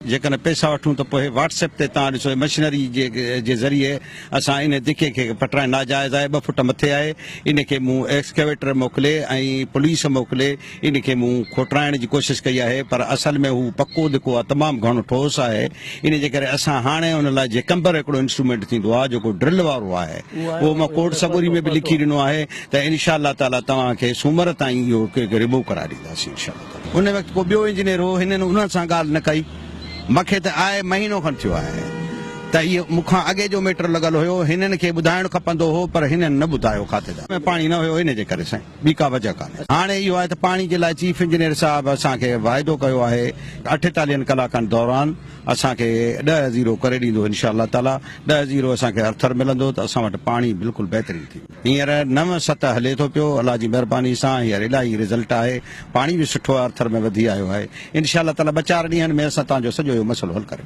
जेकॾहिं पैसा वठूं त पोइ व्हाट्सएप ते तव्हां ॾिसो मशीनरी जे ज़रिए असां इन धिके खे पटराइण नाजाइज़ आहे 2 फुट मथे आहे इन खे मूं एक्सकेवेटर मोकिले ऐं पुलिस मोकिले इन खे मूं खोटराइण जी कोशिशि कई आहे पर असल में हू पको धिको आहे तमामु घणो ठोस आहे इन जे करे असां हाणे उन लाइ जेकम्बर हिकिड़ो इंस्ट्रूमेंट थींदो आहे जेको ड्रिल वारो आहे उहो मां कोर्ट सबूरी में बि लिखी ॾिनो आहे त इनशा अल्लाह ताला तव्हांखे सूमर ताईं इहो रिमूव कराए ॾींदासीं इनशा अल्लाह। उन वक़्तु को ॿियो इंजीनियर हो हिननि उन्हनि सां ॻाल्हि न कई मूंखे त आहे महीनो खनि थियो आहे त इहो मूंखां अॻे जो मैटर लॻल हुयो हिननि खे ॿुधाइणु खपंदो हो पर हिननि न ॿुधायो खातेदार पाणी न हुयो इन जे करे साईं ॿी का वजह कान्हे। हाणे इहो आहे त पाणी जे लाइ चीफ इंजीनियर साहिबु असांखे वाइदो कयो आहे 48 कलाकनि दौरान असांखे 10-0 करे ॾींदो इनशा अल्लाह ताला 10-0 असांखे अर्थर मिलंदो त असां वटि पाणी बिल्कुलु बहितरीन थी हींअर 9-7 हले थो पियो अलाह जी महिरबानी सां हींअर इलाही रिज़ल्ट आहे पाणी बि सुठो अर्थर में वधी आयो आहे इनशा अल्लाह ताला 2-4 ॾींहंनि में असां तव्हांजो सॼो इहो मसइलो हल करे